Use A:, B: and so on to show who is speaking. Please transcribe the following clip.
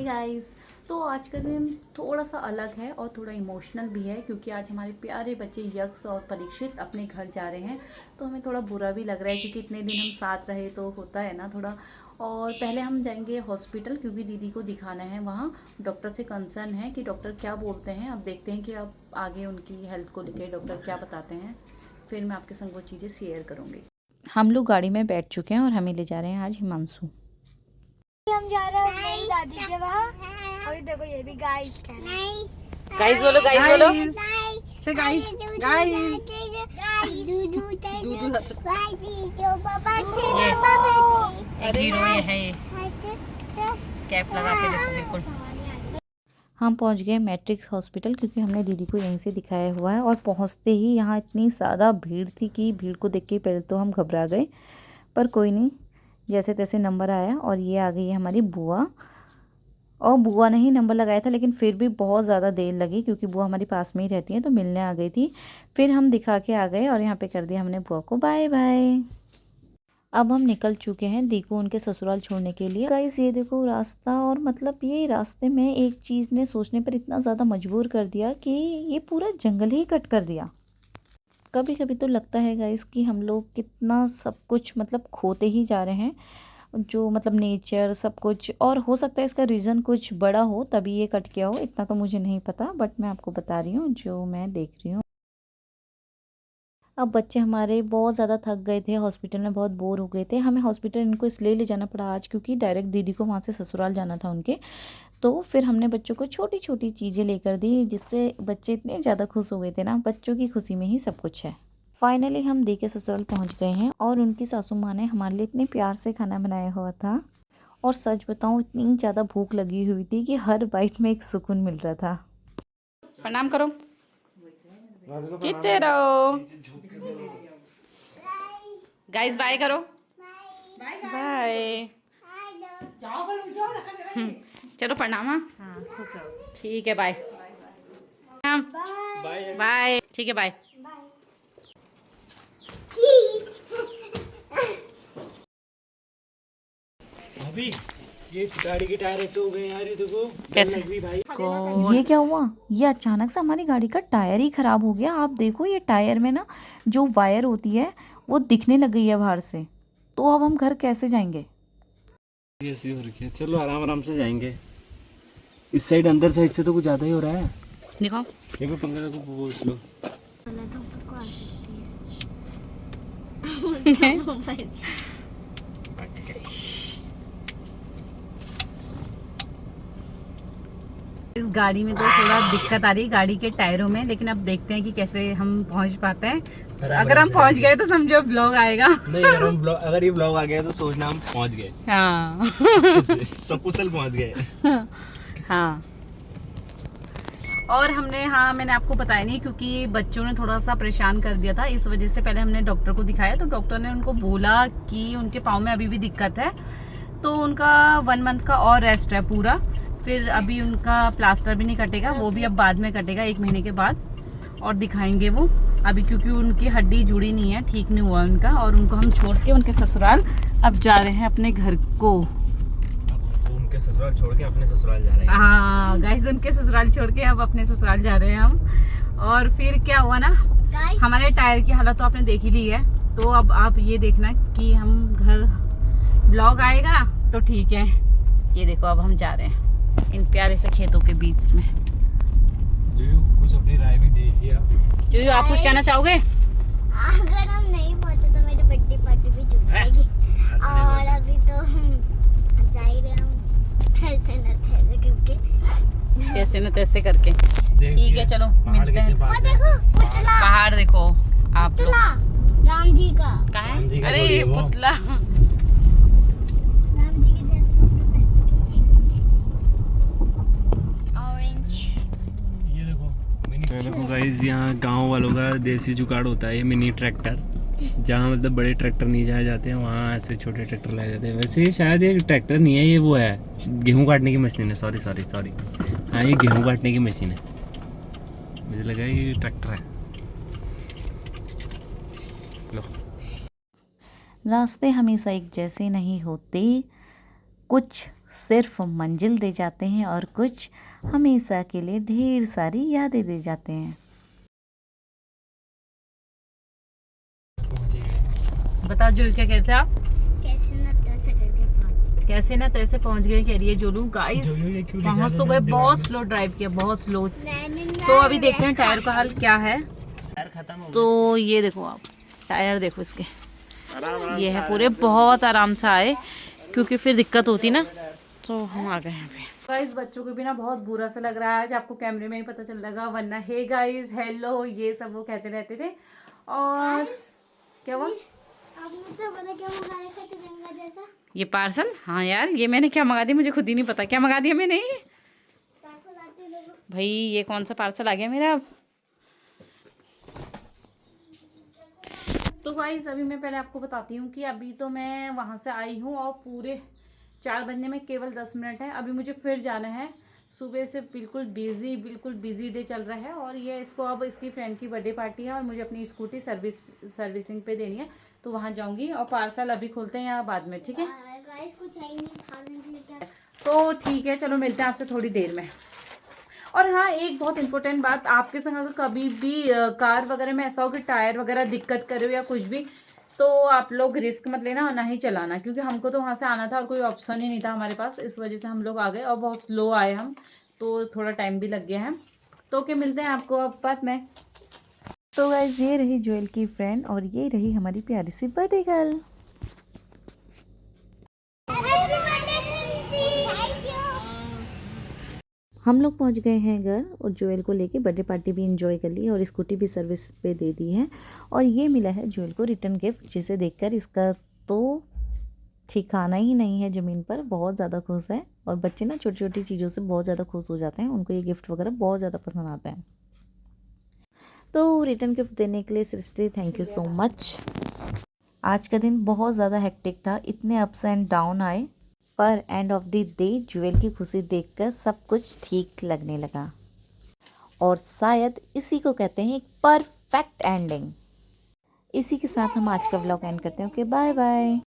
A: Hey guys. तो आज का दिन थोड़ा सा अलग है और थोड़ा इमोशनल भी है क्योंकि आज हमारे प्यारे बच्चे यक्ष और परीक्षित अपने घर जा रहे हैं। तो हमें थोड़ा बुरा भी लग रहा है क्योंकि इतने दिन हम साथ रहे तो होता है ना थोड़ा। और पहले हम जाएंगे हॉस्पिटल क्योंकि दीदी को दिखाना है वहाँ। डॉक्टर से कंसर्न है कि डॉक्टर क्या बोलते हैं। अब देखते हैं कि अब आगे उनकी हेल्थ को लेकर डॉक्टर क्या बताते हैं। फिर मैं आपके संग वो चीज़ें शेयर करूँगी। हम लोग गाड़ी में बैठ चुके हैं और हमें ले जा रहे हैं आज हिमांशु।
B: हम जा रहे हैं मेरी दादी के वहाँ। और देखो ये भी गाइस कह रहे हैं।
A: गाइस बोलो, गाइस बोलो।
B: से गाइस गाइस
A: एक हीरो ये है, ये कैप लगा के देखो बिल्कुल। हम पहुंच गए मैट्रिक्स हॉस्पिटल क्योंकि हमने दीदी को यहीं से दिखाया हुआ है। और पहुंचते ही यहाँ इतनी ज़्यादा भीड़ थी कि भीड़ को देख के पहले तो हम घबरा गए, पर कोई नहीं, जैसे तैसे नंबर आया। और ये आ गई है हमारी बुआ। और बुआ ने ही नंबर लगाया था लेकिन फिर भी बहुत ज़्यादा देर लगी क्योंकि बुआ हमारी पास में ही रहती है तो मिलने आ गई थी। फिर हम दिखा के आ गए और यहाँ पे कर दिया हमने बुआ को बाय बाय। अब हम निकल चुके हैं दी को उनके ससुराल छोड़ने के लिए। गाइस ये देखो रास्ता, और मतलब ये रास्ते में एक चीज़ ने सोचने पर इतना ज़्यादा मजबूर कर दिया कि ये पूरा जंगल ही कट कर दिया। कभी कभी तो लगता है गाइस कि हम लोग कितना सब कुछ मतलब खोते ही जा रहे हैं, जो मतलब नेचर सब कुछ। और हो सकता है इसका रीज़न कुछ बड़ा हो तभी ये कट गया हो, इतना तो मुझे नहीं पता, बट मैं आपको बता रही हूँ जो मैं देख रही हूँ। अब बच्चे हमारे बहुत ज़्यादा थक गए थे, हॉस्पिटल में बहुत बोर हो गए थे। हमें हॉस्पिटल इनको इसलिए ले जाना पड़ा आज क्योंकि डायरेक्ट दीदी को वहाँ से ससुराल जाना था उनके। तो फिर हमने बच्चों को छोटी छोटी चीज़ें लेकर दी जिससे बच्चे इतने ज़्यादा खुश हो गए थे ना। बच्चों की खुशी में ही सब कुछ है। फाइनली हम दी के ससुराल पहुंच गए हैं और उनकी सासू माँ ने हमारे लिए इतने प्यार से खाना बनाया हुआ था। और सच बताऊं इतनी ज़्यादा भूख लगी हुई थी कि हर बाइट में एक सुकून मिल रहा था। प्रणाम करो, जीते रहो। गाइस बाय करो, बाय। चलो प्रणाम। हाँ ठीक है, बाय बाय। ठीक है बाय।
C: अभी ये गाड़ी के टायर ऐसे हो गए यार, ये देखो
A: कैसे
C: भाई
A: को ये क्या हुआ? ये अचानक से हमारी गाड़ी का टायर ही खराब हो गया। आप देखो ये टायर में ना जो वायर होती है वो दिखने लग गई है बाहर से। तो अब हम घर कैसे जाएंगे?
C: ऐसी हो रखी है। चलो आराम आराम से जाएंगे। इस साइड अंदर साइड से तो कुछ ज्यादा ही हो रहा है।
A: दिखाओ।
C: ये भी पंखा को बोल लो।
A: इस गाड़ी में तो थोड़ा दिक्कत आ रही है गाड़ी के टायरों में, लेकिन अब देखते हैं कि कैसे हम पहुंच पाते हैं। अगर हम पहुंच गए तो समझो ब्लॉग आएगा।
C: नहीं, अगर ये ब्लॉग आ गया तो सोचना हम पहुंच गए।
A: हाँ
C: सकुशल पहुंच गए।
A: हाँ। और हमने, हाँ मैंने आपको बताया नहीं क्योंकि बच्चों ने थोड़ा सा परेशान कर दिया था, इस वजह से पहले हमने डॉक्टर को दिखाया। तो डॉक्टर ने उनको बोला कि उनके पाँव में अभी भी दिक्कत है, तो उनका 1 मंथ का और रेस्ट है पूरा। फिर अभी उनका प्लास्टर भी नहीं कटेगा, वो भी अब बाद में कटेगा 1 महीने के बाद। और दिखाएंगे वो अभी क्योंकि उनकी हड्डी जुड़ी नहीं है, ठीक नहीं हुआ उनका। और उनको हम छोड़ के उनके ससुराल अब जा रहे हैं अपने घर को।
C: उनके ससुराल छोड़ के अपने ससुराल जा रहे हैं।
A: हाँ गाइस, उनके ससुराल छोड़ के अब अपने ससुराल जा रहे हैं हम। और फिर क्या हुआ ना, हमारे टायर की हालत तो आपने देख ही ली है। तो अब आप ये देखना कि हम घर ब्लॉग आएगा तो ठीक है। ये देखो अब हम जा रहे हैं इन प्यारे से खेतों के बीच में।
C: कुछ अपनी राय भी दे दिया।
A: जो आप कुछ कहना चाहोगे?
B: अगर हम नहीं पहुंचे तो मेरी बर्थडे पार्टी भी छूट जाएगी। और अभी तो हम जा ही रहे हम ऐसे न तैसे करके।
A: कैसे न तैसे करके। ठीक है चलो मिलते हैं।
B: वो देखो पुतला,
A: पहाड़ देखो आप लोग।
B: पुतला राम जी का।
A: कहाँ
C: राम जी
A: है?
C: का
A: अरे
C: जोड़ी है वो।
A: पुतला।
B: राम जी के जैसे कपड़े पहन के। ऑरेंज।
C: ये देखो गाइस, यहाँ गांव वालों का देसी जुगाड़ होता है ये मिनी ट्रैक्टर। जहाँ मतलब बड़े ट्रैक्टर नहीं जाए जाते हैं वहाँ ऐसे छोटे ट्रैक्टर लाए जाते हैं। वैसे ये शायद ये ट्रैक्टर नहीं है, ये वो है गेहूँ काटने की मशीन है। सॉरी। हाँ ये गेहूँ काटने की मशीन है, मुझे लगा ये ट्रैक्टर है। लो।
A: रास्ते हमेशा एक जैसे नहीं होते, कुछ सिर्फ मंजिल दे जाते हैं और कुछ हमेशा के लिए ढेर सारी यादें दे जाते हैं। बता जोलू क्या कहते हैं आप? कैसे ना तैसे पहुंच गए कह रही है जोलू। गाइस पहुंच तो गए, बहुत स्लो ड्राइव किया, बहुत स्लो। तो अभी देखते हैं टायर का हाल क्या है। तो ये देखो आप, टायर देखो इसके, ये है पूरे, बहुत आराम से आए क्योंकि फिर दिक्कत होती ना। तो हम आ गए यहाँ पे। गाइस बच्चों को भी ना बहुत बुरा सा लग रहा है आज, आपको कैमरे में ही पता चल रहा, वरना हे गाइस हेलो ये सब वो कहते रहते थे। और क्या हुआ?
B: जैसा
A: ये पार्सल, हाँ यार ये मैंने क्या मंगा दिया मुझे खुद ही नहीं पता, क्या मंगा दिया मैंने भाई। ये कौन सा पार्सल आ गया मेरा अब। तो गाइस अभी मैं पहले आपको बताती हूँ कि अभी तो मैं वहाँ से आई हूँ और पूरे 4 बजने में केवल 10 मिनट है। अभी मुझे फिर जाना है, सुबह से बिल्कुल बिजी डे चल रहा है। और ये इसको अब इसकी फ्रेंड की बर्थडे पार्टी है और मुझे अपनी स्कूटी सर्विसिंग पे देनी है, तो वहाँ जाऊँगी। और पार्सल अभी खोलते हैं या बाद में, ठीक है?
B: कुछ है ही नहीं खाने के लिए, क्या?
A: तो ठीक है चलो मिलते हैं आपसे थोड़ी देर में। और हाँ एक बहुत इंपॉर्टेंट बात, आपके संग अगर कभी भी कार वगैरह में ऐसा हो कि टायर वगैरह दिक्कत करे हो या कुछ भी, तो आप लोग रिस्क मत लेना और ना ही चलाना, क्योंकि हमको तो वहाँ से आना था और कोई ऑप्शन ही नहीं था हमारे पास, इस वजह से हम लोग आ गए और बहुत स्लो आए हम, तो थोड़ा टाइम भी लग गया है। तो क्या मिलते हैं आपको अब बाद में। तो गाइस ये रही जोएल की फ्रेंड और ये रही हमारी प्यारी सी बर्थडे गर्ल। हम लोग पहुंच गए हैं घर और जोएल को लेके बर्थडे पार्टी भी एंजॉय कर ली और स्कूटी भी सर्विस पे दे दी है। और ये मिला है जोएल को रिटर्न गिफ्ट, जिसे देखकर इसका तो ठिकाना ही नहीं है ज़मीन पर, बहुत ज़्यादा खुश है। और बच्चे ना छोटी छोटी चीज़ों से बहुत ज़्यादा खुश हो जाते हैं, उनको ये गिफ्ट वगैरह बहुत ज़्यादा पसंद आता है। तो रिटर्न गिफ्ट देने के लिए सिस्टरी थैंक यू सो मच। आज का दिन बहुत ज़्यादा हेक्टिक था, इतने अप्स एंड डाउन आए, पर end of the day Joel की खुशी देखकर सब कुछ ठीक लगने लगा। और शायद इसी को कहते हैं एक परफेक्ट एंडिंग। इसी के साथ हम आज का व्लॉग एंड करते हैं। Okay bye bye.